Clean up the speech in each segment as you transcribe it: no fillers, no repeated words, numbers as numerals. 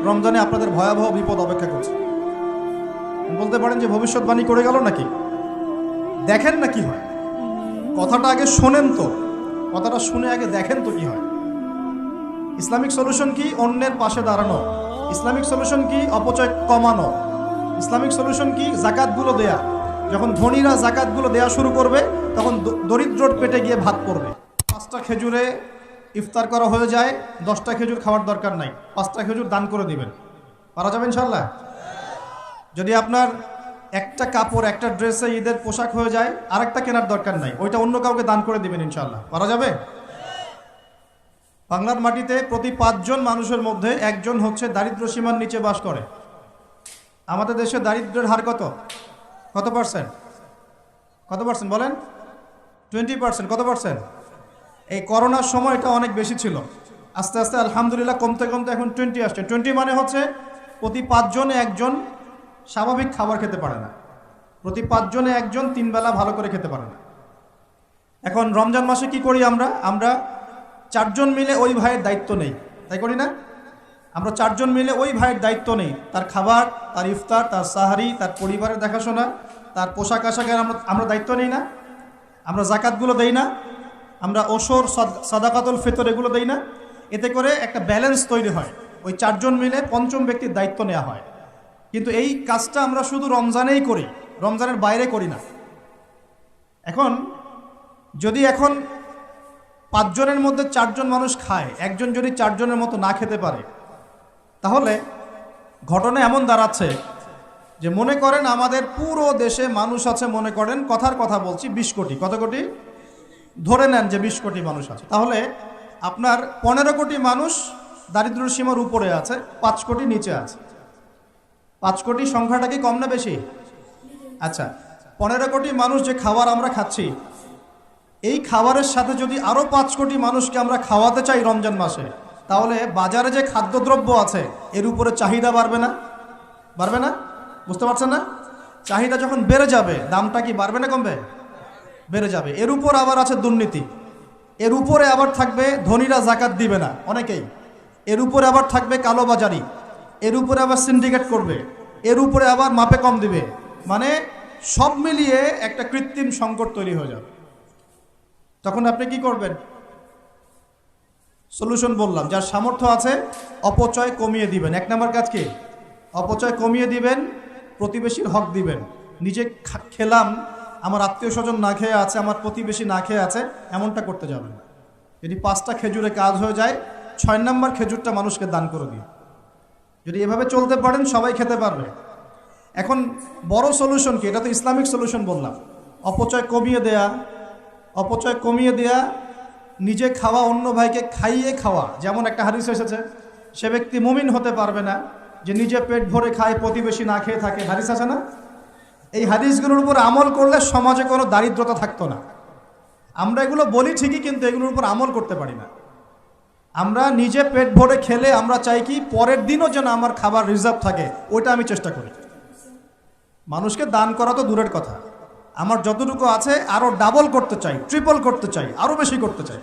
রমজানে আপনাদের ভয়াবহ বিপদ অপেক্ষা করছে। বলতে পারেন যে ভবিষ্যৎবাণী করে গেল নাকি? দেখেন না কি হয়। কথাটা আগে শোনেন তো, কথাটা শুনে আগে দেখেন তো কি হয়। ইসলামিক সলিউশন কি? অন্যের পাশে দাঁড়ানো। ইসলামিক সলিউশন কি? অপচয় কমানো। ইসলামিক সলিউশন কি? জাকাতগুলো দেয়া। যখন ধনীরা জাকাতগুলো দেয়া শুরু করবে তখন দরিদ্রর পেটে গিয়ে ভাত পড়বে। 5টা খেজুরে ইফতার করা হয়ে যায়, 10টা খেজুর খাওয়ার দরকার নাই, 5টা খেজুর দান করে দিবেন। পারা যাবে ইনশাল্লাহ? যদি আপনার একটা কাপড়, একটা ড্রেসে ঈদের পোশাক হয়ে যায়, আরেকটা কেনার দরকার নাই, ওইটা অন্য কাউকে দান করে দিবেন ইনশাল্লাহ। পারা যাবে? বাংলার মাটিতে প্রতি 5 জন মানুষের মধ্যে একজন হচ্ছে দারিদ্র সীমার নিচে বাস করে। আমাদের দেশে দারিদ্র্যের হার কত? কত পার্সেন্ট? কত পার্সেন্ট বলেন? 20%। কত পার্সেন্ট? এই করোনার সময় এটা অনেক বেশি ছিল, আস্তে আস্তে আলহামদুলিল্লাহ কমতে কমতে এখন 20 আসছে। 20 মানে হচ্ছে প্রতি 5 জনে একজন স্বাভাবিক খাবার খেতে পারে না, প্রতি 5 জনে একজন 3 বেলা ভালো করে খেতে পারে না। এখন রমজান মাসে কি করি আমরা 4 জন মিলে ওই ভাইয়ের দায়িত্ব নেই, তাই করি না? আমরা 4 জন মিলে ওই ভাইয়ের দায়িত্ব নেই, তার খাবার, তার ইফতার, তার সাহারি, তার পরিবারের দেখাশোনা, তার পোশাক আশাকের আমরা দায়িত্ব নেই না? আমরা জাকাতগুলো দেই না? আমরা ওসর, সাদাকাতুল ফিতর এগুলো দেই না? এতে করে একটা ব্যালেন্স তৈরি হয়, ওই 4 জন মিলে 5ম ব্যক্তির দায়িত্ব নেওয়া হয়। কিন্তু এই কাজটা আমরা শুধু রমজানেই করি, রমজানের বাইরে করি না। এখন যদি 5 জনের মধ্যে 4 জন মানুষ খায়, একজন যদি 4 জনের মতো না খেতে পারে, তাহলে ঘটনা এমন দাঁড়াচ্ছে যে মনে করেন আমাদের পুরো দেশে মানুষ আছে, মনে করেন কথার কথা বলছি 20 কোটি। কত কোটি? ধরে নেন যে 20 কোটি মানুষ আছে, তাহলে আপনার 15 কোটি মানুষ দারিদ্র সীমার উপরে আছে, 5 কোটি নিচে আছে। 5 কোটি সংখ্যাটা কি কম না বেশি? আচ্ছা, 15 কোটি মানুষ যে খাবার আমরা খাচ্ছি, এই খাবারের সাথে যদি আরও 5 কোটি মানুষকে আমরা খাওয়াতে চাই রমজান মাসে, তাহলে বাজারে যে খাদ্যদ্রব্য আছে এর উপরে চাহিদা বাড়বে না? বাড়বে না? বুঝতে পারছেন না? চাহিদা যখন বেড়ে যাবে, দামটা কি বাড়বে না কমবে? বেড়ে যাবে। এর উপর আবার আছে দুর্নীতি, এর উপরে আবার থাকবে ধনীরা জাকাত দিবে না অনেকেই, এর উপরে আবার থাকবে কালোবাজারি, এর উপরে আবার সিন্ডিকেট করবে, এর উপরে আবার মাপে কম দিবে। মানে সব মিলিয়ে একটা কৃত্রিম সংকট তৈরি হয়ে যাবে। তখন আপনি কি করবেন? সলিউশন বললাম, যার সামর্থ্য আছে অপচয় কমিয়ে দিবেন। 1 নম্বর কাজ কি? অপচয় কমিয়ে দিবেন, প্রতিবেশীর হক দিবেন। নিজে খেলাম, আমার আত্মীয় স্বজন না খেয়ে আছে, আমার প্রতিবেশী না খেয়ে আছে, এমনটা করতে যাবেন। যদি 5টা খেজুরে কাজ হয়ে যায়, 6 নম্বর খেজুরটা মানুষকে দান করে দিন। যদি এভাবে চলতে পারেন সবাই খেতে পারবে। এখন বড় সলিউশন কি? এটা তো ইসলামিক সলিউশন বললাম। অপচয় কমিয়ে দেয়া, অপচয় কমিয়ে দেয়া, নিজে খাওয়া, অন্য ভাইকে খাইয়ে খাওয়া। যেমন একটা হাদিস এসেছে, সে ব্যক্তি মুমিন হতে পারবে না যে নিজে পেট ভরে খায়, প্রতিবেশী না খেয়ে থাকে। হাদিস আছে না? এই হাদিসগুলোর উপর আমল করলে সমাজে কোনো দারিদ্রতা থাকতো না। আমরা এগুলো বলি ঠিকই, কিন্তু এগুলোর উপর আমল করতে পারি না। আমরা নিজে পেট ভরে খেলে আমরা চাই কি পরের দিনও যেন আমার খাবার রিজার্ভ থাকে, ওইটা আমি চেষ্টা করি। মানুষকে দান করা তো দূরের কথা, আমার যতটুকু আছে আরও ডাবল করতে চাই, ট্রিপল করতে চাই, আরও বেশি করতে চাই।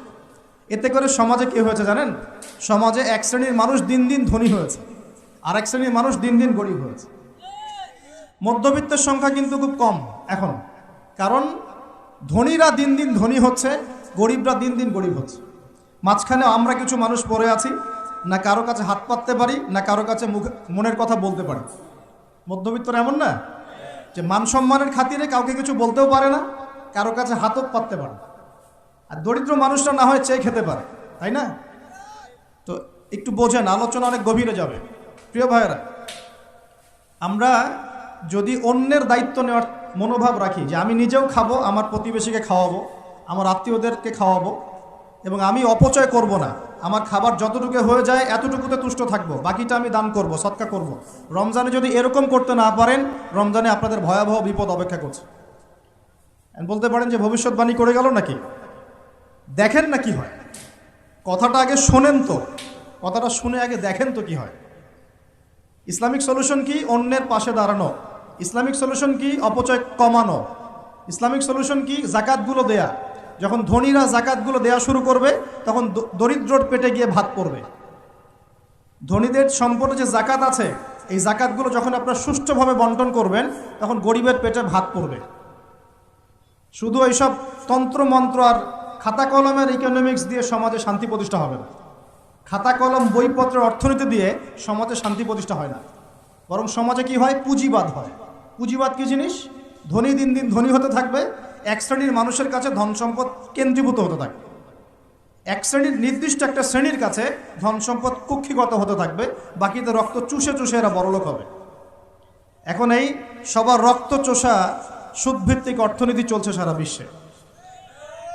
এতে করে সমাজে কী হয়েছে জানেন? সমাজে এক শ্রেণীর মানুষ দিন দিন ধনী হয়েছে, আর এক শ্রেণীর মানুষ দিন দিন গরিব হয়েছে। মধ্যবিত্তের সংখ্যা কিন্তু খুব কম এখন, কারণ ধনীরা দিন দিন ধনী হচ্ছে, গরিবরা দিন দিন গরিব হচ্ছে। মাঝখানে আমরা কিছু মানুষ পড়ে আছি, না কারো কাছে হাত পাততে পারি, না কারো কাছে মনের কথা বলতে পারি। মধ্যবিত্তরা এমন না যে মান সম্মানের খাতিরে কাউকে কিছু বলতেও পারে না, কারো কাছে হাতও পাততে পারে। আর দরিদ্র মানুষরা না হয় চেয়ে খেতে পারে, তাই না? তো একটু বোঝেন, আলোচনা অনেক গভীরে যাবে। প্রিয় ভাইয়েরা, আমরা যদি অন্যের দায়িত্ব নেওয়ার মনোভাব রাখি যে আমি নিজেও খাবো, আমার প্রতিবেশীকে খাওয়াবো, আমার আত্মীয়দেরকে খাওয়াবো, এবং আমি অপচয় করব না, আমার খাবার যতটুকু হয়ে যায় এতটুকুতে তুষ্ট থাকবো, বাকিটা আমি দান করব, সদকা করব। রমজানে যদি এরকম করতে না পারেন, রমজানে আপনাদের ভয়াবহ বিপদ অপেক্ষা করছে। বলতে পারেন যে ভবিষ্যৎবাণী করে গেল নাকি? দেখেন না কি হয়। কথাটা আগে শোনেন তো, কথাটা শুনে আগে দেখেন তো কি হয়। ইসলামিক সলিউশন কি? অন্যের পাশে দাঁড়ানো। ইসলামিক সলিউশন কি? অপচয় কমানো। ইসলামিক সলিউশন কি? জাকাতগুলো দেয়া। যখন ধনীরা জাকাতগুলো দেয়া শুরু করবে তখন দরিদ্রর পেটে গিয়ে ভাত পড়বে। ধনীদের সম্পদে যে জাকাত আছে, এই জাকাতগুলো যখন আপনারা সুষ্ঠুভাবে বন্টন করবেন, তখন গরিবের পেটে ভাত পড়বে। শুধু এইসব তন্ত্রমন্ত্র আর খাতা কলমের ইকোনমিক্স দিয়ে সমাজে শান্তি প্রতিষ্ঠা হবে না। খাতা কলম বইপত্রের অর্থনীতি দিয়ে সমাজে শান্তি প্রতিষ্ঠা হয় না, বরং সমাজে কি হয়? পুঁজিবাদ হয়। পুঁজিবাদ কি জিনিস? ধনী দিন দিন ধনী হতে থাকবে, এক শ্রেণীর মানুষের কাছে ধন সম্পদ কেন্দ্রীভূত হতে থাকবে, এক শ্রেণীর নির্দিষ্ট একটা শ্রেণীর কাছে ধন সম্পদ কুক্ষিগত হতে থাকবে, বাকিতে রক্ত চুষে চুষে এরা বড়লোক হবে। এখন এই সবার রক্ত চোষা সুদভিত্তিক অর্থনীতি চলছে সারা বিশ্বে।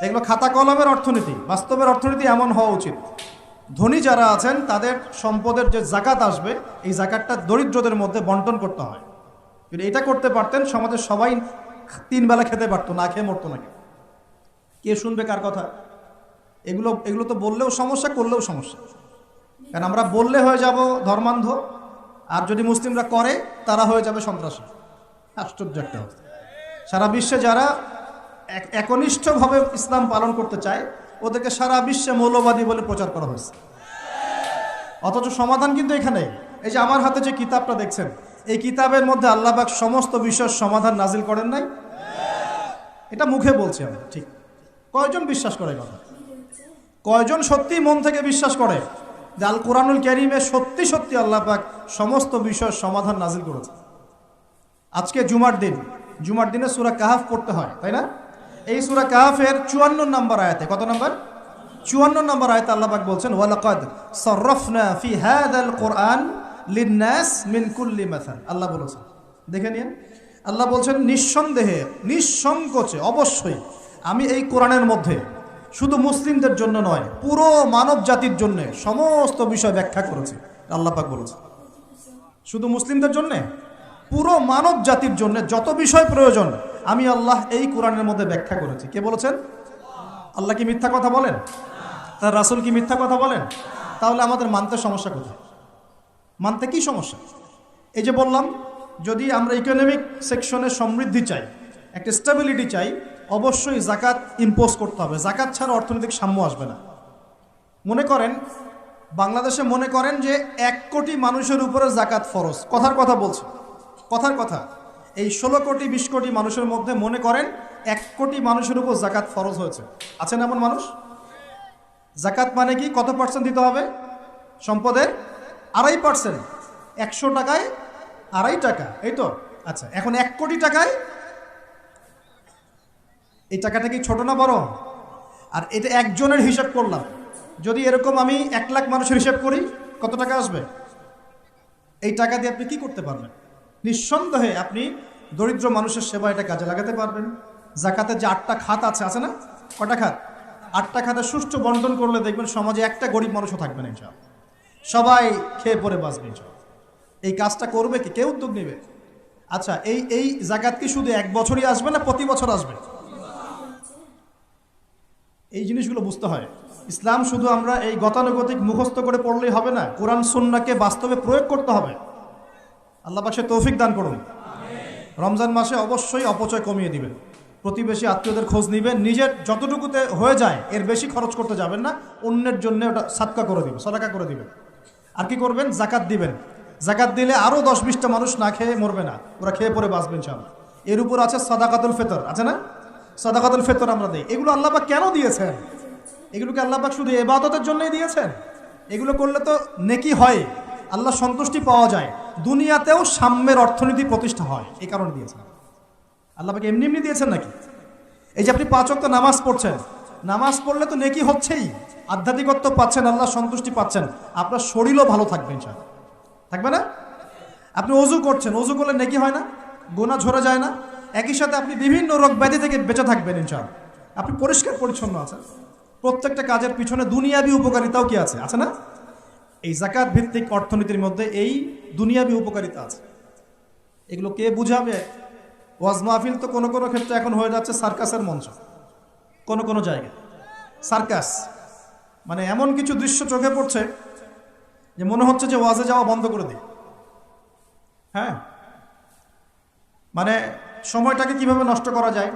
এগুলো খাতা কলমের অর্থনীতি। বাস্তবের অর্থনীতি এমন হওয়া উচিত, ধনী যারা আছেন তাদের সম্পদের যে জাকাত আসবে, এই জাকাতটা দরিদ্রদের মধ্যে বন্টন করতে হয়। কিন্তু এটা করতে পারতেন, সমাজের সবাই 3 বেলা খেতে পারতো, না খেয়ে মরতো না। কে শুনবে কার কথা? এগুলো তো বললেও সমস্যা, করলেও সমস্যা। কারণ আমরা বললে হয়ে যাব ধর্মান্ধ, আর যদি মুসলিমরা করে তারা হয়ে যাবে সন্ত্রাসী। আশ্চর্য একটা অবস্থা। সারা বিশ্বে যারা একনিষ্ঠভাবে ইসলাম পালন করতে চায়, ওদেরকে সারা বিশ্বে মৌলবাদী বলে প্রচার করা হয়েছে। অথচ সমাধান কিন্তু এখানে। এই যে আমার হাতে যে কিতাবটা দেখছেন, এই কিতাবের মধ্যে আল্লাহ পাক সমস্ত বিষয়ের সমাধান নাজিল করেন নাই? এটা মুখে বলছি আমরা, ঠিক। কয়জন বিশ্বাস করে কথা? কয়জন সত্যি মন থেকে বিশ্বাস করে যে আল কোরআনুল কারীমে সত্যি সত্যি আল্লাহ পাক সমস্ত বিষয়ের সমাধান নাজিল করেছে? আজকে জুমার দিনে সূরা কাহাফ পড়তে হয়, তাই না? এই সূরা কাহাফের 54 নম্বর আয়াতে, কত নম্বর? 54 নম্বর আয়াতে আল্লাহ পাক বলছেন, ওয়ালাকাদ সাররাফনা ফি হাযাল কুরআন লিন-নাস মিন কুল্লি মাসাল। আল্লাহ বলেছেন, দেখে নিন, আল্লাহ বলছেন নিঃসন্দেহে, নিঃসংকোচে, অবশ্যই আমি এই কোরআনের মধ্যে শুধু মুসলিমদের জন্য নয়, পুরো মানব জাতির জন্য সমস্ত বিষয় ব্যাখ্যা করেছি। আল্লাহ পাক বলেছেন শুধু মুসলিমদের জন্য, পুরো মানব জাতির জন্য যত বিষয় প্রয়োজন আমি আল্লাহ এই কোরআনের মধ্যে ব্যাখ্যা করেছি। কে বলেছেন? আল্লাহ কি মিথ্যা কথা বলেন? তার রাসূল কি মিথ্যা কথা বলেন? তাহলে আমাদের মানতে সমস্যা কোথায়? মানতে কি সমস্যা? এই যে বললাম, যদি আমরা ইকোনমিক সেকশনে সমৃদ্ধি চাই, একটা স্টেবিলিটি চাই, অবশ্যই জাকাত ইম্পোজ করতে হবে। জাকাত ছাড়া অর্থনৈতিক সাম্য আসবে না। মনে করেন বাংলাদেশে মনে করেন যে 1 কোটি মানুষের উপরে জাকাত ফরজ। কথার কথা বলছি, কথার কথা। এই 16 কোটি 20 কোটি মানুষের মধ্যে মনে করেন 1 কোটি মানুষের উপর জাকাত ফরজ হয়েছে। আছেন এমন মানুষ? জাকাত মানে কি? কত পার্সেন্ট দিতে হবে সম্পদের? 2.5%। 100 টাকায় 2.5 টাকা, এই তো। আচ্ছা, এখন 1 কোটি টাকায় এই টাকাটা কি ছোট না বড়? আর এটা একজনের হিসাব করলাম, যদি এরকম আমি 1 লাখ মানুষের হিসাব করি, কত টাকা আসবে? এই টাকা দিয়ে আপনি কি করতে পারবেন? নিঃসন্দেহে আপনি দরিদ্র মানুষের সেবা এটা কাজে লাগাতে পারবেন। জাকাতের যে 8টা খাত আছে না? কটা খাত? 8টা খাতে সুষ্ঠু বন্টন করলে দেখবেন সমাজে একটা গরিব মানুষও থাকবে না ইনশাআল্লাহ। সবাই খেয়ে পরে বাঁচবে ইনশাআল্লাহ। এই কাজটা করবে কি? কে উদ্যোগ নেবে? আচ্ছা, এই জাকাত কি শুধু 1 বছরই আসবে না প্রতি বছর আসবে? এই জিনিসগুলো বুঝতে হয়। ইসলাম শুধু আমরা এই গতানুগতিক মুখস্থ করে পড়লেই হবে না, কোরআন সুন্নাহকে বাস্তবে প্রয়োগ করতে হবে। আল্লাহ পাক সে তৌফিক দান করুন। রমজান মাসে অবশ্যই অপচয় কমিয়ে দিবেন, প্রতিবেশী আত্মীয়দের খোঁজ নেবেন, নিজের যতটুকুতে হয়ে যায় এর বেশি খরচ করতে যাবেন না, অন্যের জন্য ওটা সাদকা করে দিবেন, সদকা করে দিবেন। আর কি করবেন? জাকাত দিবেন। জাকাত দিলে আরও 10-20টা মানুষ না খেয়ে মরবে না, ওরা খেয়ে পরে বাঁচবে ইনশাআল্লাহ। এর উপর আছে সাদাকাতুল ফিতর, আছে না? সাদাকাতুল ফিতর আমরা দিই। এগুলো আল্লাহ পাক কেন দিয়েছেন? এগুলোকে আল্লাহ পাক শুধু ইবাদতের জন্যই দিয়েছেন? এগুলো করলে তো নেকি হয়, আল্লাহ সন্তুষ্টি পাওয়া যায়, দুনিয়াতেও সাম্যের অর্থনীতি প্রতিষ্ঠা হয়, এই কারণে দিয়েছেন। আল্লাহ পাক এমনি এমনি দিয়েছেন নাকি? এই যে আপনি 5 ওয়াক্ত নামাজ পড়ছেন, নামাজ পড়লে তো নেকি হচ্ছেই, আধ্যাত্মিকত্ব পাচ্ছেন, আল্লাহ সন্তুষ্টি পাচ্ছেন, আপনার শরীরও ভালো থাকবে ইনশাআল্লাহ, থাকবে না? আপনি ওযু করছেন, ওযু করলে নেকি হয় না? গুনাহ ঝরে যায় না? একই সাথে আপনি বিভিন্ন রোগ ব্যাধি থেকে বেঁচে থাকবেন ইনশাআল্লাহ। আপনি পরিষ্কার পরিচ্ছন্ন আছেন। প্রত্যেকটা কাজের পিছনে দুনিয়াবি উপকারিতাও কি আছে? আছে না? এই জাকাত ভিত্তিক অর্থনীতির মধ্যে এই দুনিয়াবি উপকারিতা আছে। এগুলো কে বুঝাবে? ওয়াজ মাহফিল তো কোনো কোনো ক্ষেত্রে এখন হয়ে যাচ্ছে সার্কাসের মঞ্চ। কোনো কোনো জায়গায় সার্কাস, মানে এমন কিছু দৃশ্য চোখে পড়ছে যে মনে হচ্ছে যে ওয়াজে যাওয়া বন্ধ করে দিই। হ্যাঁ, মানে সময়টাকে কিভাবে নষ্ট করা যায়,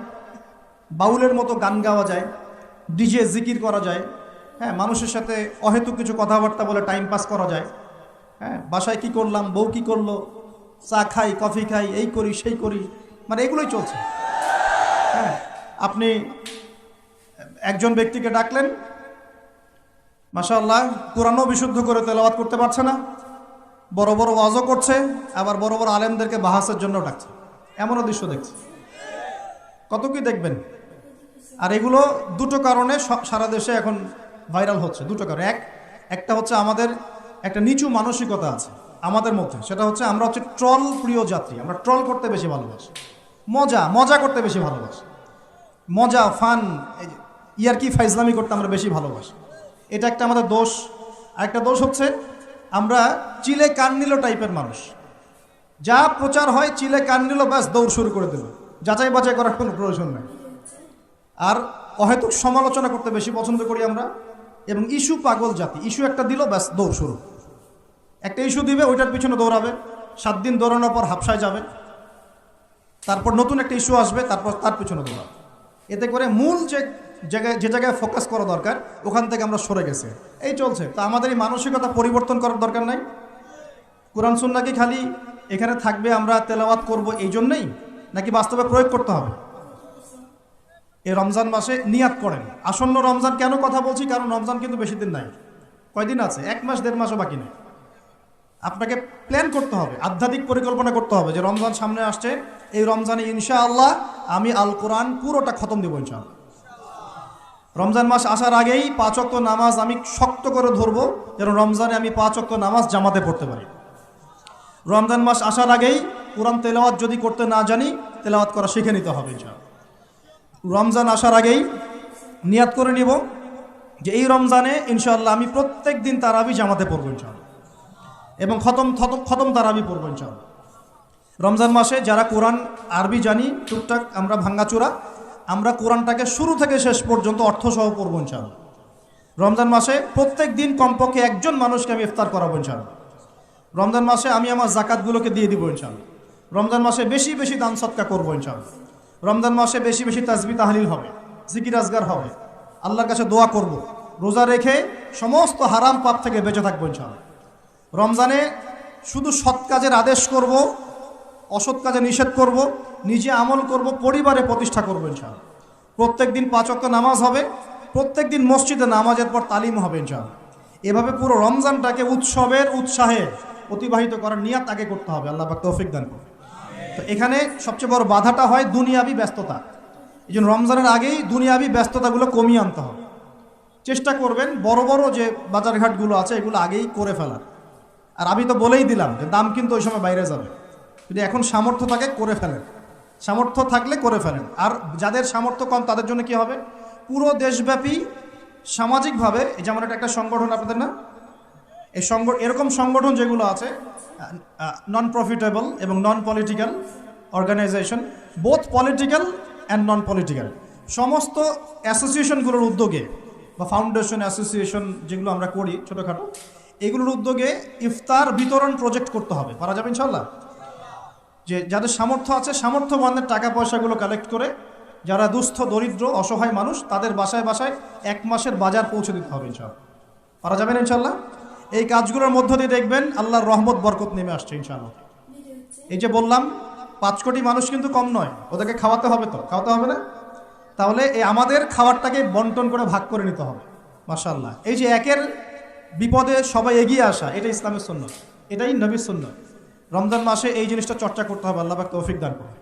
বাউলের মতো গান গাওয়া যায়, ডিজে জিকির করা যায়, হ্যাঁ, মানুষের সাথে অহেতুক কিছু কথাবার্তা বলে টাইম পাস করা যায়, হ্যাঁ, বাসায় কি করলাম, বউ কি করলো, চা খাই, কফি খাই, এই করি সেই করি, মানে এগুলোই চলছে। হ্যাঁ, আপনি একজন ব্যক্তিকে ডাকলেন, মাশাআল্লাহ কোরআনও বিশুদ্ধ করে তেলাওয়াত করতে পারছে না, বড় বড় ওয়াজও করছে, আবার বড় বড় আলেমদেরকে বাহাসের জন্য ডাকছে। এমনও দৃশ্য দেখছি, কত কি দেখবেন। আর এগুলো দুটো কারণে সারা দেশে এখন ভাইরাল হচ্ছে। দুটো কারণ, একটা হচ্ছে আমাদের একটা নিচু মানসিকতা আছে আমাদের মধ্যে, সেটা হচ্ছে আমরা হচ্ছে ট্রল প্রিয় যাত্রী। আমরা ট্রল করতে বেশি ভালোবাসি, মজা করতে বেশি ভালোবাসি, মজা ফান ইয়ারকি ফাইজলামি করতে আমরা বেশি ভালোবাসি। এটা একটা আমাদের দোষ। আরেকটা দোষ হচ্ছে আমরা চিলে কান নিল টাইপের মানুষ। যা প্রচার হয় চিলে কান নিল, ব্যাস দৌড় শুরু করে দিল, যাচাই বাছাই করার কোনো প্রয়োজন নেই। আর অহেতুক সমালোচনা করতে বেশি পছন্দ করি আমরা, এবং ইস্যু পাগল জাতি। ইস্যু একটা দিল, ব্যাস দৌড় শুরু। একটা ইস্যু দিবে, ওইটার পিছনে দৌড়াবে, 7 দিন দৌড়ানোর পর হাফসায় যাবে, তারপর নতুন একটা ইস্যু আসবে, তারপর তার পিছনে দৌড়াবে। এতে করে মূল যে জায়গায় ফোকাস করা দরকার ওখান থেকে আমরা সরে গেছি। এই চলছে। তো আমাদের এই মানসিকতা পরিবর্তন করার দরকার নাই। কোরআন সুন্নাহ কি খালি এখানে থাকবে, আমরা তেলাওয়াত করব এই জন্যই, নাকি বাস্তবে প্রয়োগ করতে হবে? এই রমজান মাসে নিয়াত করেন। আসন্ন রমজান কেন কথা বলছি? কারণ রমজান কিন্তু বেশি দিন নাই, কয়দিন আছে? 1 মাস 1.5 মাসও বাকি নেই। আপনাকে প্ল্যান করতে হবে, আধ্যাত্মিক পরিকল্পনা করতে হবে যে রমজান সামনে আসছে, এই রমজানে ইনশাআল্লাহ আমি আল কোরআন পুরোটা খতম দেবো ইনশাআল্লাহ। রমজান মাস আসার আগেই 5 ওয়াক্ত নামাজ আমি শক্ত করে ধরবো, যেন রমজানে আমি 5 ওয়াক্ত নামাজ জামাতে পড়তে পারি। রমজান মাস আসার আগেই কোরআন তেলাওয়াত যদি করতে না জানি, তেলাওয়াত করা শিখে নিতে হবে ইনশাআল্লাহ। রমজান আসার আগেই নিয়াত করে নিব যে এই রমজানে ইনশাআল্লাহ আমি প্রত্যেক দিন তারাবি জামাতে পড়বো ইনশাআল্লাহ, এবং খতম তারাবি পড়বো ইনশাআল্লাহ। রমজান মাসে যারা কোরআন আরবি জানি টুকটাক আমরা ভাঙ্গাচোরা, আমরা কোরআনটাকে শুরু থেকে শেষ পর্যন্ত অর্থসহ পড়বো ইনশাআল্লাহ। রমজান মাসে প্রত্যেক দিন কমপক্ষে একজন মানুষকে আমি ইফতার করাবো ইনশাআল্লাহ। রমজান মাসে আমি আমার জাকাতগুলোকে দিয়ে দিব ইনশাআল্লাহ। রমজান মাসে বেশি বেশি দান সদকা করবো ইনশাআল্লাহ। রমজান মাসে বেশি বেশি তাসবিহ তাহলিল হবে, জিকির আজগার হবে, আল্লাহর কাছে দোয়া করব, রোজা রেখে সমস্ত হারাম পাপ থেকে বেঁচে থাকবো ইনশাআল্লাহ। রমজানে শুধু সৎ কাজের আদেশ করব, অসৎ কাজে নিষেধ করব, নিজে আমল করব, পরিবারে প্রতিষ্ঠা করবো ইনশাআল্লাহ। প্রত্যেক দিন 5 ওয়াক্ত নামাজ হবে, প্রত্যেক দিন মসজিদে নামাজের পর তালিম হবে ইনশাআল্লাহ। এভাবে পুরো রমজানটাকে উৎসবের উৎসাহে অতিবাহিত করার নিয়াত আগে করতে হবে। আল্লাহ পাক তৌফিক দান করুন। তো এখানে সবচেয়ে বড় বাধাটা হয় দুনিয়াবি ব্যস্ততা। এই জন্য রমজানের আগেই দুনিয়াবি ব্যস্ততাগুলো কমিয়ে আনতে হবে। চেষ্টা করবেন বড় বড় যে বাজারঘাটগুলো আছে এগুলো আগেই করে ফেলার। আর আমি তো বলেই দিলাম যে দাম কিন্তু ওই সময় বাইরে যাবে, যদি এখন সামর্থ্য থাকে করে ফেলেন, সামর্থ্য থাকলে করে ফেলেন। আর যাদের সামর্থ্য কম তাদের জন্য কি হবে, পুরো দেশব্যাপী সামাজিকভাবে, যেমন একটা সংগঠন আপনাদের না, এই এরকম সংগঠন যেগুলো আছে নন প্রফিটেবল এবং non political organization, both political and non political, সমস্ত অ্যাসোসিয়েশনগুলোর উদ্যোগে বা ফাউন্ডেশন অ্যাসোসিয়েশন যেগুলো আমরা করি ছোটোখাটো, এগুলোর উদ্যোগে ইফতার বিতরণ প্রজেক্ট করতে হবে। পারা যাবে ইনশাল্লাহ। যে যাদের সামর্থ্য আছে সামর্থ্যবানদের টাকা পয়সাগুলো কালেক্ট করে যারা দুস্থ দরিদ্র অসহায় মানুষ তাদের বাসায় বাসায় 1 মাসের বাজার পৌঁছে দিতে হবে ইনশাআল্লাহ। পারা যাবেন ইনশাআল্লাহ। এই কাজগুলোর মধ্য দিয়ে দেখবেন আল্লাহর রহমত বরকত নেমে আসছে ইনশাআল্লাহ। এই যে বললাম 5 কোটি মানুষ কিন্তু কম নয়, ওদেরকে খাওয়াতে হবে, তো খাওয়াতে হবে না? তাহলে এই আমাদের খাবারটাকে বন্টন করে ভাগ করে নিতে হবে। মাশাআল্লাহ। এই যে একের বিপদে সবাই এগিয়ে আসা, এটা ইসলামের সুন্নাত, এটাই নবীর সুন্নাত। রমজান মাসে এই জিনিসটা চর্চা করতে হবে। আল্লাহ পাক তৌফিক দান করুন।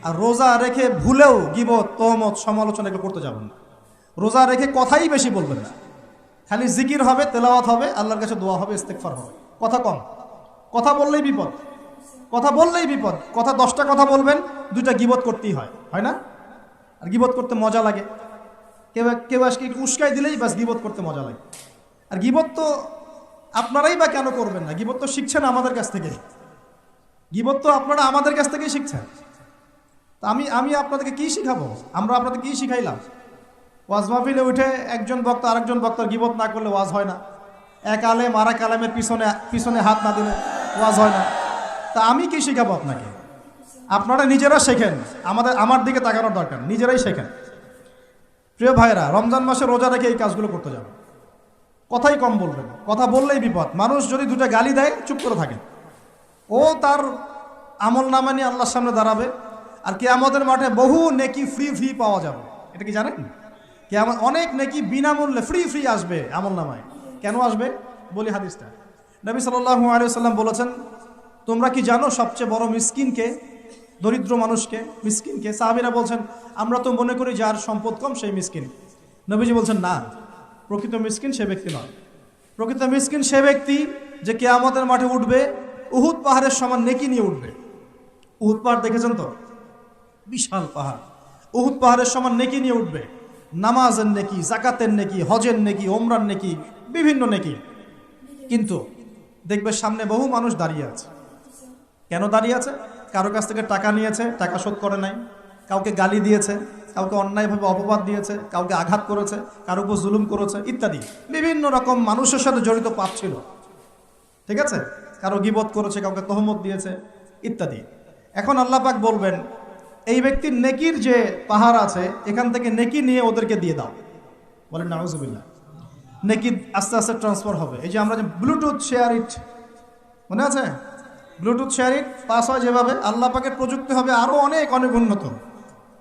আর রোজা রেখে ভুলেও গীবত, তহমত, সমালোচনা এগুলো করতে যাবেন না। রোজা রেখে কথাই বেশি বলবেন না, খালি জিকির হবে, তেলাওয়াত হবে, আল্লাহর কাছে দোয়া হবে, ইস্তেগফার হবে। কথা কম, কথা বললেই বিপদ, কথা বললেই বিপদ। কথা 10টা কথা বলবেন, 2টা গীবত করতেই হয়, হয় না? আর গীবত করতে মজা লাগে। কেউ আজকে উস্কাই দিলেই বাস গীবত করতে মজা লাগে। আর গীবত তো আপনারাই বা কেন করবেন না? গীবত তো শিখছেন আমাদের কাছ থেকে, গীবত তো আপনারা আমাদের কাছ থেকেই শিখছেন। তা আমি আপনাদেরকে কি শিখাবো? আমরা আপনাদের কি শিখাইলাম? ওয়াজ মাহফিলে উঠে একজন বক্তা আরেকজন বক্তার গীবত না করলে ওয়াজ হয় না। এক আলেম আর এক আলেমের পিছনে হাত না দিলে ওয়াজ হয় না। তা আমি কি শিখাবো আপনাকে? আপনারা নিজেরা শেখেন, আমার দিকে তাকানোর দরকার, নিজেরাই শেখেন। প্রিয় ভাইরা, রমজান মাসে রোজা রেখে এই কাজগুলো করতে যাবেন। কথাই কম বলবেন, কথা বললেই বিপদ। মানুষ যদি দুটো গালি দেয় চুপ করে থাকে, ও তার আমল নামা নিয়ে আল্লাহর সামনে দাঁড়াবে। আর কিয়ামতের মাঠে বহু নেকি ফ্রি ফ্রি পাওয়া যাবে। এটা কি জানেন? কিয়ামত অনেক নেকি বিনামূল্যে ফ্রি ফ্রি আসবে আমল নামায়। কেন আসবে বলি হাদিসটা। নবী সাল্লাল্লাহু আলাইহি ওয়াসাল্লাম বলেছেন, তোমরা কি জানো সবচেয়ে বড় মিসকিনকে, দরিদ্র মানুষকে, মিসকিনকে? সাহাবীরা বলছেন, আমরা তো মনে করি যার সম্পদ কম সেই মিসকিন। নবীজি বলছেন, না, প্রকৃত মিসকিন সে ব্যক্তি নয়। প্রকৃত মিসকিন সে ব্যক্তি যে কিয়ামতের মাঠে উঠবে উহুদ পাহাড়ের সমান নেকি নিয়ে উঠবে। উহুদ পাহাড় দেখেছেন তো? বিশাল পাহাড়। উহুদ পাহাড়ের সমান নেকি নিয়ে উঠবে। নামাজের নেকি, যাকাতের নেকি, হজের নেকি, ওমরার নেকি, বিভিন্ন নেকি। কিন্তু দেখবে সামনে বহু মানুষ দাঁড়িয়ে আছে। কেন দাঁড়িয়ে আছে? কারো কাছ থেকে টাকা নিয়েছে, টাকা শোধ করে নাই, কাউকে গালি দিয়েছে, কাউকে অন্যায়ভাবে অপবাদ দিয়েছে, কাউকে আঘাত করেছে, কারো উপর জুলুম করেছে ইত্যাদি। বিভিন্ন রকম মানুষের সাথে জড়িত পাপ ছিল, ঠিক আছে? কারো গীবত করেছে, কাউকে তহমত দিয়েছে ইত্যাদি। এখন আল্লাহ পাক বলবেন, এই ব্যক্তির নেকির যে পাহাড় আছে এখান থেকে নেকি নিয়ে ওদেরকে দিয়ে দাও। বলেন নাউজুবিল্লাহ। নেকি আস্তে আস্তে ট্রান্সফার হবে। এই যে আমরা যে ব্লুটুথ শেয়ার ইট, মনে আছে? ব্লুটুথ শেয়ার ইট পাস হয় যেভাবে, আল্লাহ পাকের প্রযুক্তি হবে আরও অনেক অনেক উন্নত।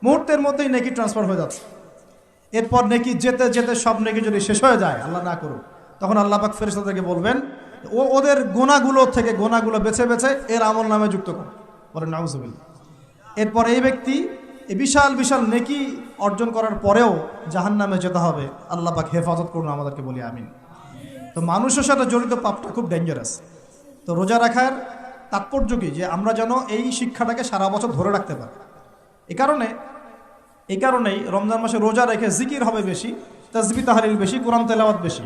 মুহূর্তের মধ্যেই নেকি ট্রান্সফার হয়ে যাচ্ছে। এরপর নেকি যেতে যেতে সব নেকি যদি শেষ হয়ে যায়, আল্লাহ না করুক, তখন আল্লাহ পাক ফেরেশতাদেরকে বলবেন, ওদের গোনাগুলো থেকে গোনাগুলো বেছে বেছে এর আমল নামে যুক্ত করো। বলেন নাউজুবিল্লাহ। এরপর এই ব্যক্তি এই বিশাল বিশাল নেকি অর্জন করার পরেও জাহান্নামে যেতে হবে। আল্লাহ পাক হেফাজত করুন আমাদেরকে, বলি আমিন। তো মানুষের সাথে জড়িত পাপটা খুব ডেঞ্জারাস। তো রোজা রাখার তাৎপর্য কি? যে আমরা যেন এই শিক্ষাটাকে সারা বছর ধরে রাখতে পারি। এই কারণেই রমজান মাসে রোজা রেখে জিকির হবে বেশি, তাসবিহ তাহলিল বেশি, কোরআন তেলাওয়াত বেশি,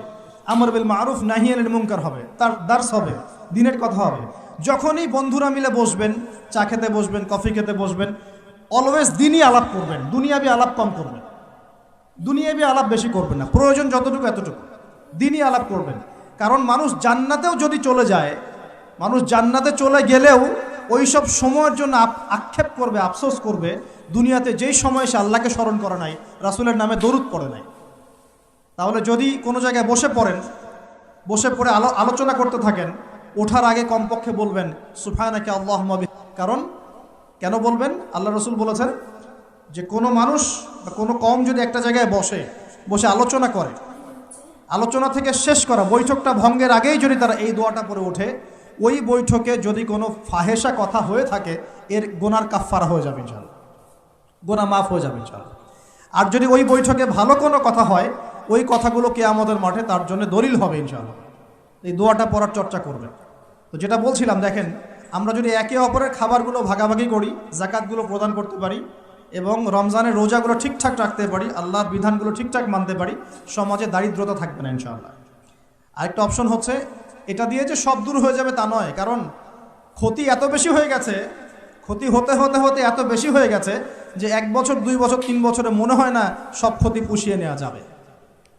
আমর বিল মারুফ নাহি আনিল মুনকার হবে, তার দার্স হবে, দিনের কথা হবে। যখনই বন্ধুরা মিলে বসবেন, চা খেতে বসবেন, কফি খেতে বসবেন, অলওয়েজ দিনই আলাপ করবেন, দুনিয়াবি আলাপ কম করবেন, দুনিয়াবি আলাপ বেশি করবেন না, প্রয়োজন যতটুকু এতটুকু দিনই আলাপ করবেন। কারণ মানুষ জান্নাতেও যদি চলে যায়, মানুষ জান্নাতে চলে গেলেও ওই সব সময়ের জন্য আক্ষেপ করবে, আফসোস করবে, দুনিয়াতে যেই সময় সে আল্লাহকে স্মরণ করে নাই, রাসূলের নামে দরুদ পড়ে নাই। তাহলে যদি কোনো জায়গায় বসে পড়ে আলোচনা করতে থাকেন, ওঠার আগে কমপক্ষে বলবেন সুবহানাকা আল্লাহুম্মা বিহামদিক। কারণ কেন বলবেন? আল্লাহ রাসূল বলেছেন যে কোনো মানুষ বা কোনো কওম যদি একটা জায়গায় বসে আলোচনা করে, আলোচনা থেকে শেষ করা বৈঠকটা ভঙ্গের আগেই যদি তারা এই দোয়াটা পড়ে ওঠে, ওই বৈঠকে যদি কোনো ফাহেসা কথা হয়ে থাকে এর গোনার কাফফারা হয়ে যাবে ইনশাআল্লাহ, গোনা মাফ হয়ে যাবে ইনশাআল্লাহ। আর যদি ওই বৈঠকে ভালো কোনো কথা হয়, ওই কথাগুলো কিয়ামতের মাঠে তার জন্য দলিল হবে ইনশাআল্লাহ। এই দোয়াটা পড়ার চর্চা করবে। তো যেটা বলছিলাম, দেখেন আমরা যদি একে অপরের খাবারগুলো ভাগাভাগি করি, জাকাতগুলো প্রদান করতে পারি এবং রমজানের রোজাগুলো ঠিকঠাক রাখতে পারি, আল্লাহর বিধানগুলো ঠিকঠাক মানতে পারি, সমাজে দারিদ্রতা থাকবে না ইনশাআল্লাহ। আরেকটা অপশন হচ্ছে, এটা দিয়ে যে সব দূর হয়ে যাবে তা নয়, কারণ ক্ষতি এত বেশি হয়ে গেছে, ক্ষতি হতে হতে হতে এত বেশি হয়ে গেছে যে 1 বছর 2 বছর 3 বছরে মনে হয় না সব ক্ষতি পুষিয়ে নেওয়া যাবে।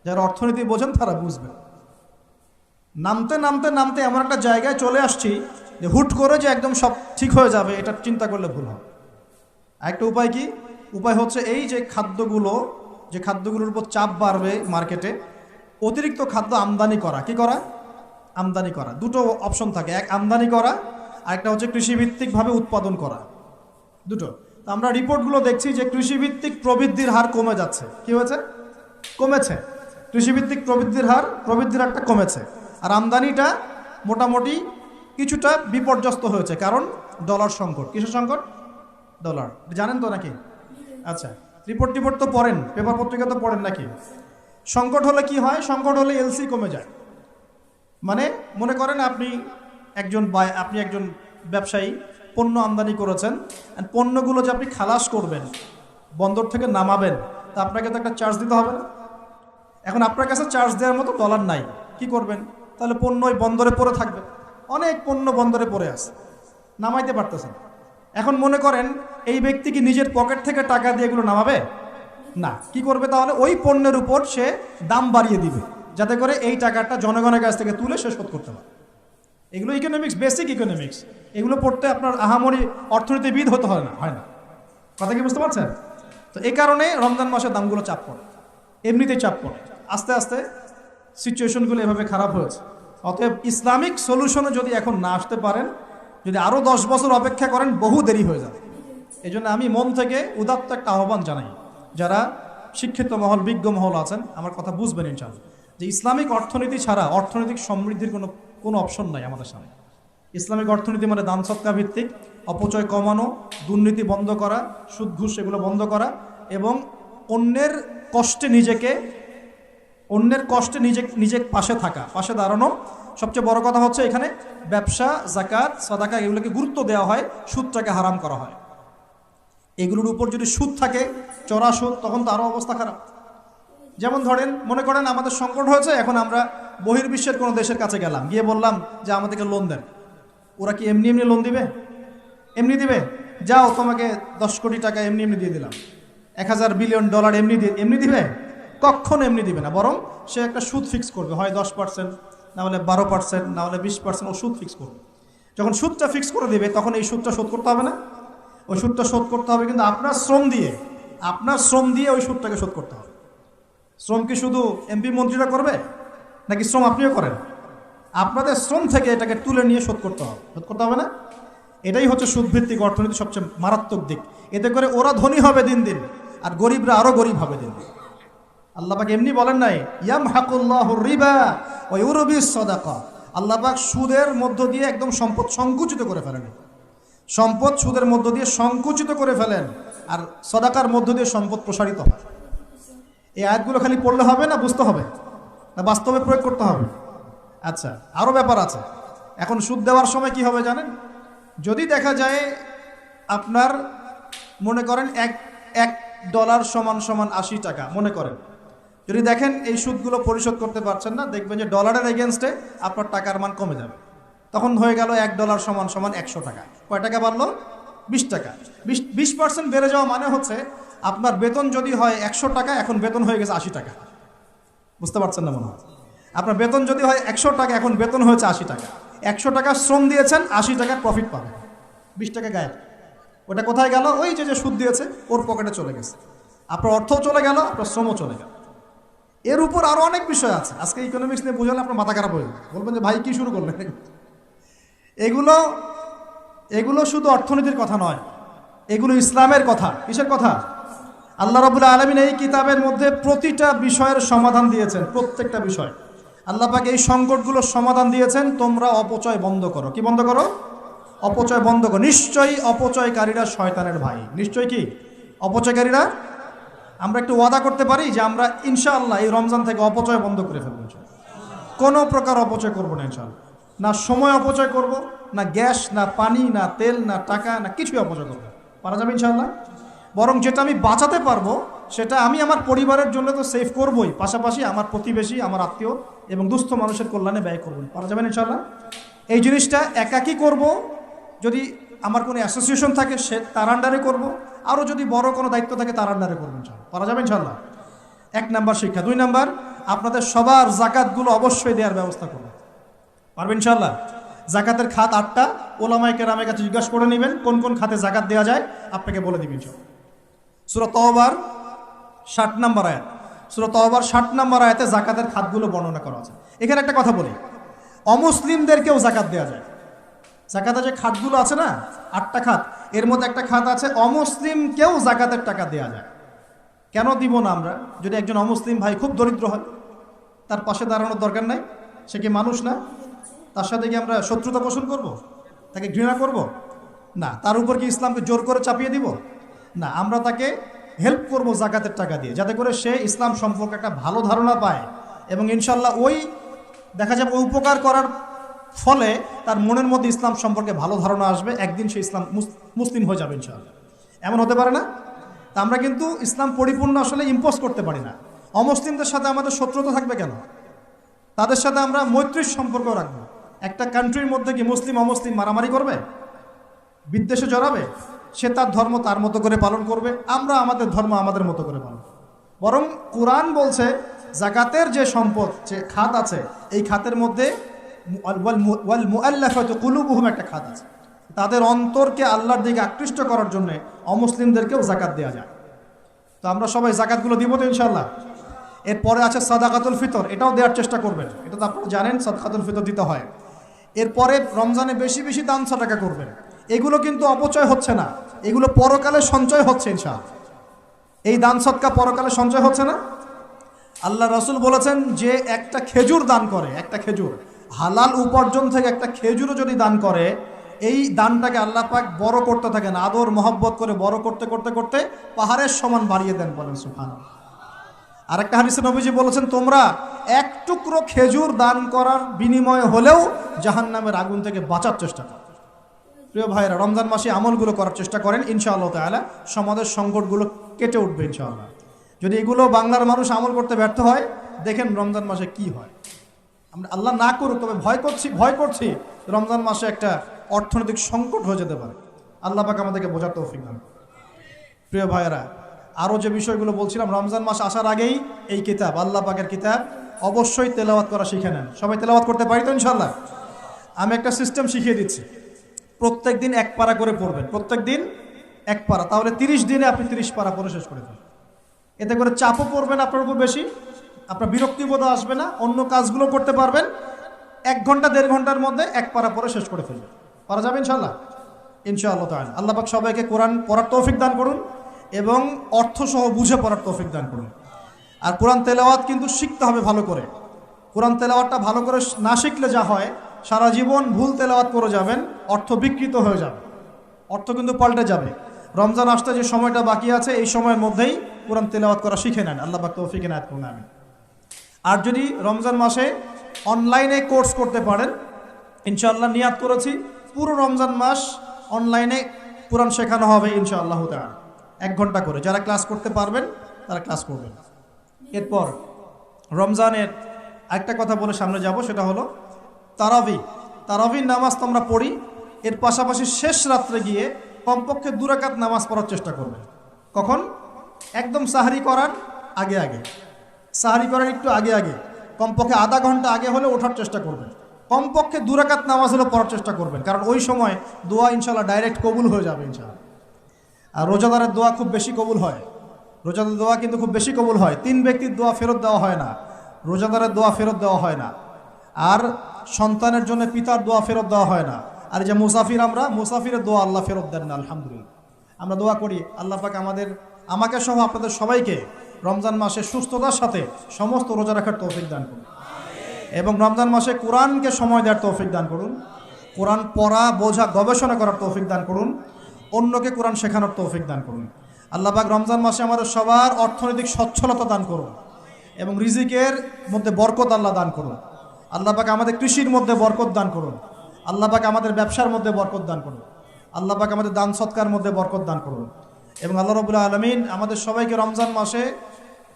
যারা অর্থনীতি বোঝেন তারা বুঝবে। নামতে নামতে নামতে এমন একটা জায়গায় চলে আসছি যে হুট করে যে একদম সব ঠিক হয়ে যাবে, এটা চিন্তা করলে ভুল হবে। আরেকটা উপায় কি? উপায় হচ্ছে এই যে খাদ্যগুলোর উপর চাপ বাড়বে মার্কেটে, অতিরিক্ত খাদ্য আমদানি করা। কি করা? আমদানি করা। দুটো অপশন থাকে, এক আমদানি করা, আরেকটা হচ্ছে কৃষিভিত্তিকভাবে উৎপাদন করা, দুটো। তো আমরা রিপোর্টগুলো দেখছি যে কৃষিভিত্তিক প্রবৃদ্ধির হার কমে যাচ্ছে। কি হয়েছে? কমেছে। কৃষিভিত্তিক প্রবৃদ্ধির হারটা কমেছে। আর আমদানিটা মোটামুটি কিছুটা বিপর্যস্ত হয়েছে, কারণ ডলার সংকট। কিসের সংকট? ডলার। জানেন তো নাকি? আচ্ছা, রিপোর্ট তো পড়েন, পেপার পত্রিকা তো পড়েন নাকি? সংকট হলে কি হয়? সংকট হলে এলসি কমে যায়। মানে মনে করেন আপনি একজন ব্যবসায়ী, পণ্য আমদানি করেছেন, পণ্যগুলো যে আপনি খালাস করবেন, বন্দর থেকে নামাবেন, তা আপনাকে তো একটা চার্জ দিতে হবে না? এখন আপনার কাছে চার্জ দেওয়ার মতো ডলার নাই, কি করবেন? তাহলে পণ্য ওই বন্দরে পড়ে থাকবে। অনেক পণ্য বন্দরে পড়ে আছে, নামাইতে পারতেছেন। এখন মনে করেন এই ব্যক্তি কি নিজের পকেট থেকে টাকা দিয়ে এগুলো নামাবে? না। কি করবে তাহলে? ওই পণ্যের উপর সে দাম বাড়িয়ে দিবে, যাতে করে এই টাকাটা জনগণের কাছ থেকে তুলে সে শোধ করতে পারে। এগুলো ইকোনমিক্স, বেসিক ইকোনমিক্স। এগুলো পড়তে আপনার আহামরি অর্থনীতিবিদ হতে হয় না। কথা কি বুঝতে পারছেন? তো এই কারণে রমজান মাসে দামগুলো চাপ পড়ে, এমনিতেই চাপ পড়ে। আস্তে আস্তে সিচুয়েশনগুলো এভাবে খারাপ হয়েছে। অতএব ইসলামিক সলিউশনে যদি এখন না আসতে পারেন, যদি আরও 10 বছর অপেক্ষা করেন, বহু দেরি হয়ে যাবে। এই জন্য আমি মন থেকে উদাত্ত একটা আহ্বান জানাই, যারা শিক্ষিত মহল, বিজ্ঞ মহল আছেন, আমার কথা বুঝবেন ইনশাআল্লাহ, যে ইসলামিক অর্থনীতি ছাড়া অর্থনৈতিক সমৃদ্ধির কোনো অপশন নাই আমাদের সামনে। ইসলামিক অর্থনীতি মানে দান সৎকা ভিত্তিক, অপচয় কমানো, দুর্নীতি বন্ধ করা, সুদ ঘুষ এগুলো বন্ধ করা, এবং অন্যের কষ্টে নিজে পাশে থাকা, পাশে দাঁড়ানো। সবচেয়ে বড় কথা হচ্ছে এখানে ব্যবসা, জাকাত, সাদাকা এগুলোকে গুরুত্ব দেওয়া হয়, সুদটাকে হারাম করা হয়। এগুলোর উপর যদি সুদ থাকে, চড়া সুদ, তখন তো আরও অবস্থা খারাপ। যেমন ধরেন, মনে করেন আমাদের সংকট হয়েছে, এখন আমরা বহির্বিশ্বের কোনো দেশের কাছে গেলাম, গিয়ে বললাম যে আমাদেরকে লোন দেন। ওরা কি এমনি এমনি লোন দিবে? এমনি দিবে? যাও, তোমাকে 10 কোটি টাকা এমনি এমনি দিয়ে দিলাম, 1000 বিলিয়ন ডলার এমনি দিবে? কখনো এমনি দিবে না। বরং সে একটা সুদ ফিক্স করবে, হয় 10%, না হলে 12%, না হলে 20%, ও সুদ ফিক্স করবে। যখন সুদটা ফিক্স করে দিবে, তখন এই সুদটা শোধ করতে হবে না? ওই সুদটা শোধ করতে হবে, কিন্তু আপনার শ্রম দিয়ে ওই সুদটাকে শোধ করতে হবে। শ্রম কি শুধু এমপি মন্ত্রীরা করবে, নাকি শ্রম আপনিও করেন? আপনাদের শ্রম থেকে এটাকে তুলে নিয়ে শোধ করতে হবে না? এটাই হচ্ছে সুদভিত্তিক অর্থনীতি সবচেয়ে মারাত্মক দিক। এতে করে ওরা ধনী হবে দিন দিন, আর গরিবরা আরো গরিব হবে দিন দিন। আল্লাহ পাক এমনি বলেন নাই, ইয়ামহাকুল্লাহুর রিবা ওয়া ইউরবিস সাদাকা। আল্লাহ পাক সুদের মধ্য দিয়ে একদম সম্পদ সংকুচিত করে ফেলেন। সম্পদ সুদের মধ্য দিয়ে সংকুচিত করে ফেলেন, আর সাদাকার মধ্য দিয়ে সম্পদ প্রসারিত হয়। এই আয়াতগুলো খালি পড়লে হবে না, বুঝতে হবে, না বাস্তবে প্রয়োগ করতে হবে? আচ্ছা, আরও ব্যাপার আছে। এখন সুদ দেওয়ার সময় কি হবে জানেন? যদি দেখা যায় আপনার, মনে করেন $1 সমান 80 টাকা, মনে করেন, যদি দেখেন এই সুদগুলো পরিশোধ করতে পারছেন না, দেখবেন যে ডলারের এগেনস্টে আপনার টাকার মান কমে যাবে। তখন হয়ে গেল $1 সমান 100 টাকা। কয় টাকা বাড়লো? 20 টাকা। 20% বেড়ে যাওয়া মানে হচ্ছে আপনার বেতন যদি হয় 100 টাকা, এখন বেতন হয়ে গেছে 80 টাকা। বুঝতে পারছেন না মনে হয়? আপনার বেতন যদি হয় 100 টাকা, এখন বেতন হয়েছে 80 টাকা। 100 টাকা শ্রম দিয়েছেন, 80 টাকা প্রফিট পাবেন, 20 টাকা গায়েব। ওটা কোথায় গেল? ওই যে সুদ দিয়েছে ওর পকেটে চলে গেছে। আপনার অর্থও চলে গেল, আপনার শ্রমও চলে গেল। এর উপর আরও অনেক বিষয় আছে। আজকে ইকোনমিক্স নিয়ে বুঝালে আপনার মাথা খারাপ হয়ে যাবে, বলবেন যে ভাই কি শুরু করলেন। এগুলো শুধু অর্থনীতির কথা নয়, এগুলো ইসলামের কথা। কিসের কথা? আল্লাহ রাব্বুল আলামিন এই কিতাবের মধ্যে প্রতিটা বিষয়ের সমাধান দিয়েছেন। প্রত্যেকটা বিষয় আল্লাহ পাক এই সংকটগুলোর সমাধান দিয়েছেন। তোমরা অপচয় বন্ধ করো। কি বন্ধ করো? অপচয় বন্ধ করো। নিশ্চয়ই অপচয়কারীরা শয়তানের ভাই। নিশ্চয়ই কি অপচয়কারীরা? আমরা একটু ওয়াদা করতে পারি যে আমরা ইনশাআল্লাহ এই রমজান থেকে অপচয় বন্ধ করে ফেলবো। কোনো প্রকার অপচয় করবো না ইনশাআল্লাহ। না সময় অপচয় করব, না গ্যাস, না পানি, না তেল, না টাকা, না কিছুই অপচয় করবো। পারা যাবে ইনশাআল্লাহ? বরং যেটা আমি বাঁচাতে পারবো সেটা আমি আমার পরিবারের জন্য তো সেভ করবই, পাশাপাশি আমার প্রতিবেশী, আমার আত্মীয় এবং দুস্থ মানুষের কল্যাণে ব্যয় করবো। পারা যাবেন ইনশাআল্লাহ? এই জিনিসটা একাকী করব, যদি আমার কোনো অ্যাসোসিয়েশন থাকে সে তার আন্ডারে করবো, আরও যদি বড় কোনো দায়িত্ব থাকে তার আন্ডারে করবো ইনশাআল্লাহ। পারা যাবে ইনশাআল্লাহ? 1 নাম্বার শিক্ষা। 2 নাম্বার, আপনাদের সবার জাকাতগুলো অবশ্যই দেওয়ার ব্যবস্থা করবেন। পারবেন ইনশাআল্লাহ? জাকাতের খাত 8টা। ওলামায়ে কেরামের কাছে জিজ্ঞাসা করে নেবেন কোন কোন খাতে জাকাত দেওয়া যায়, আপনাকে বলে দিবেন ইনশাআল্লাহ। সূরা তাওবার 60 নম্বর আয়াত। সূরা তাওবার 60 নম্বর আয়াতে জাকাতের খাতগুলো বর্ণনা করা আছে। এখানে একটা কথা বলি, অমুসলিমদেরকেও জাকাত দেওয়া যায়। জাকাতের যে খাতগুলো আছে না, 8টা খাত, এর মধ্যে একটা খাত আছে অমুসলিমকেও জাকাতের টাকা দেওয়া যায়। কেন দিব না আমরা? যদি একজন অমুসলিম ভাই খুব দরিদ্র হয়, তার পাশে দাঁড়ানোর দরকার নাই? সে কি মানুষ না? তার সাথে কি আমরা শত্রুতা পোষণ করব? তাকে ঘৃণা করব? না। তার উপর কি ইসলামকে জোর করে চাপিয়ে দিব? না। আমরা তাকে হেল্প করব জাকাতের টাকা দিয়ে, যাতে করে সে ইসলাম সম্পর্কে একটা ভালো ধারণা পায়, এবং ইনশাল্লাহ ওই দেখা যাবে ওই উপকার করার ফলে তার মনের মধ্যে ইসলাম সম্পর্কে ভালো ধারণা আসবে। একদিন সে মুসলিম হয়ে যাবে ইনশাআল্লাহ। এমন হতে পারে না? তা আমরা কিন্তু ইসলাম পরিপূর্ণ আসলে ইম্পোজ করতে পারি না। অমুসলিমদের সাথে আমাদের শত্রুতা থাকবে কেন? তাদের সাথে আমরা মৈত্রীর সম্পর্ক রাখবো। একটা কান্ট্রির মধ্যে কি মুসলিম অমুসলিম মারামারি করবে, বিদ্বেষে জড়াবে? সে তার ধর্ম তার মতো করে পালন করবে, আমরা আমাদের ধর্ম আমাদের মতো করে পালন করব। বরং কোরআন বলছে জাকাতের যে সম্পদ, যে খাত আছে, এই খাতের মধ্যে ওয়াল মুআল্লাফাতু কুলুবুহুম একটা খাত আছে। তাদের অন্তরকে আল্লাহর দিকে আকৃষ্ট করার জন্য অমুসলিমদেরকেও জাকাত দেওয়া যায়। তো আমরা সবাই জাকাতগুলো দিব তো ইনশাআল্লাহ? এরপরে আছে সাদাকাতুল ফিতর, এটাও দেওয়ার চেষ্টা করবেন। এটা তো আপনারা জানেন সাদাকাতুল ফিতর দিতে হয়। এরপরে রমজানে বেশি বেশি দান সদকা করবেন। এগুলো কিন্তু অপচয় হচ্ছে না, এগুলো পরকালে সঞ্চয় হচ্ছে ইনশাআল্লাহ। এই দান সদকা পরকালে সঞ্চয় হচ্ছে না। আল্লাহ রাসূল বলেছেন যে একটা খেজুর দান করে, একটা খেজুর হালাল উপার্জন থেকে একটা খেজুরও যদি দান করে, এই দানটাকে আল্লাহ পাক বড় করতে থাকেন, আদর মহব্বত করে বড় করতে করতে করতে পাহাড়ের সমান বাড়িয়ে দেন, বলেন সুবহানাল্লাহ। আরেকটা হাদিসে নবীজি বলেছেন, তোমরা এক টুকরো খেজুর দান করার বিনিময়ে হলেও জাহান্নামের আগুন থেকে বাঁচার চেষ্টা করো। প্রিয় ভাইরা, রমজান মাসে আমলগুলো করার চেষ্টা করেন, ইনশাআল্লাহ তাআলা সমাজের সংকটগুলো কেটে উঠবে ইনশাআল্লাহ। যদি এগুলো বাংলার মানুষ আমল করতে ব্যর্থ হয়, দেখেন রমজান মাসে কি হয়। আমরা আল্লাহ না করুক, তবে ভয় করছি রমজান মাসে একটা অর্থনৈতিক সংকট হয়ে যেতে পারে। আল্লাহ পাক আমাদেরকে বোঝার তৌফিক দান। প্রিয় ভাইয়েরা, আরও যে বিষয়গুলো বলছিলাম, রমজান মাস আসার আগেই এই কিতাব, আল্লাহ পাকের কিতাব, অবশ্যই তেলাওয়াত করা শিখে নেন। সবাই তেলাওয়াত করতে পারি তো ইনশাআল্লাহ? আমি একটা সিস্টেম শিখিয়ে দিচ্ছি। প্রত্যেক দিন এক পারা করে পড়বেন, প্রত্যেক দিন এক পারা, তাহলে 30 দিনে আপনি 30 পারা পড়ে শেষ করে দেবেন। এতে করে চাপও পড়বেন আপনার উপর বেশি, আপনার বিরক্তিবোধ আসবে না, অন্য কাজগুলো করতে পারবেন। 1 ঘন্টা 1.5 ঘন্টার মধ্যে এক পারা পড়ে শেষ করে ফেলবেন। পারা যাবে ইনশাআল্লাহ? ইনশাআল্লাহ তাআলা। আল্লাহ পাক সবাইকে কোরআন পড়ার তৌফিক দান করুন এবং অর্থসহ বুঝে পড়ার তৌফিক দান করুন। আর কোরআন তেলাওয়াত কিন্তু শিখতে হবে ভালো করে। কোরআন তেলাওয়াতটা ভালো করে না শিখলে যা হয়, সারা জীবন ভুল তেলাওয়াত করে যাবেন, অর্থ বিকৃত হয়ে যাবে, অর্থ কিন্তু পাল্টে যাবে। রমজান আসতে যে সময়টা বাকি আছে, এই সময়ের মধ্যেই কোরআন তেলাওয়াত করা শিখে নেন। আল্লাহ পাক তৌফিক এনায়েত করুন, আমিন। আর যদি রমজান মাসে অনলাইনে কোর্স করতে পারেন, ইনশাআল্লাহ নিয়াত করেছি পুরো রমজান মাস অনলাইনে কোরআন শেখানো হবে ইনশাআল্লাহ তাআলা, 1 ঘন্টা করে। যারা ক্লাস করতে পারবেন তারা ক্লাস করবেন। এরপর রমজানের একটা কথা বলে সামনে যাব, সেটা হলো তারাবির নামাজ তো আমরা পড়ি, এর পাশাপাশি শেষ রাত্রে গিয়ে কমপক্ষে 2 রাকাত নামাজ পড়ার চেষ্টা করবেন। কখন? একদম সাহারি করার আগে আগে, সাহারি করার একটু আগে আগে, কমপক্ষে আধা ঘন্টা আগে হলে ওঠার চেষ্টা করবেন। কমপক্ষে 2 রাকাত নামাজ হলে পড়ার চেষ্টা করবেন, কারণ ওই সময় দোয়া ইনশাআল্লাহ ডাইরেক্ট কবুল হয়ে যাবে ইনশাআল্লাহ। আর রোজাদারের দোয়া খুব বেশি কবুল হয়, রোজাদারের দোয়া কিন্তু খুব বেশি কবুল হয়। 3 ব্যক্তির দোয়া ফেরত দেওয়া হয় না, রোজাদারের দোয়া ফেরত দেওয়া হয় না। আর সন্তানের জন্য পিতার দোয়া ফেরত দেওয়া হয় না। আর যে মুসাফির, আমরা মুসাফিরের দোয়া আল্লাহ ফেরত দেন না, আলহামদুলিল্লাহ। আমরা দোয়া করি আল্লাহ পাক আমাকে সহ আপনাদের সবাইকে রমজান মাসে সুস্থতার সাথে সমস্ত রোজা রাখার তৌফিক দান করুন, এবং রমজান মাসে কোরআনকে সময় দেওয়ার তৌফিক দান করুন, কোরআন পড়া, বোঝা, গবেষণা করার তৌফিক দান করুন, অন্যকে কোরআন শেখানোর তৌফিক দান করুন। আল্লাহ পাক রমজান মাসে আমাদের সবার অর্থনৈতিক সচ্ছলতা দান করুন এবং রিজিকের মধ্যে বরকত আল্লাহ দান করুন। আল্লাহ পাক আমাদের কৃষির মধ্যে বরকত দান করুন, আল্লাহ পাক আমাদের ব্যবসার মধ্যে বরকত দান করুন, আল্লাহ পাক আমাদের দান সৎকার মধ্যে বরকত দান করুন। এবং আল্লাহ রাব্বুল আলামিন আমাদের সবাইকে রমজান মাসে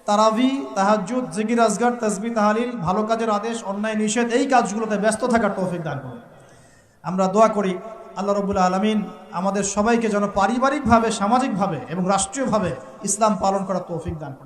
তারাবি, তাহাজ্জুদ, জিকির আজগার, তাসবিহ, তাহলিল, ভালো কাজের আদেশ, অন্যায় নিষেধ, এই কাজগুলোতে ব্যস্ত থাকার তৌফিক দান করুন। আমরা দোয়া করি আল্লাহ রাব্বুল আলামিন আমাদের সবাইকে যেন পারিবারিকভাবে, সামাজিকভাবে এবং রাষ্ট্রীয়ভাবে ইসলাম পালন করার তৌফিক দান করুন।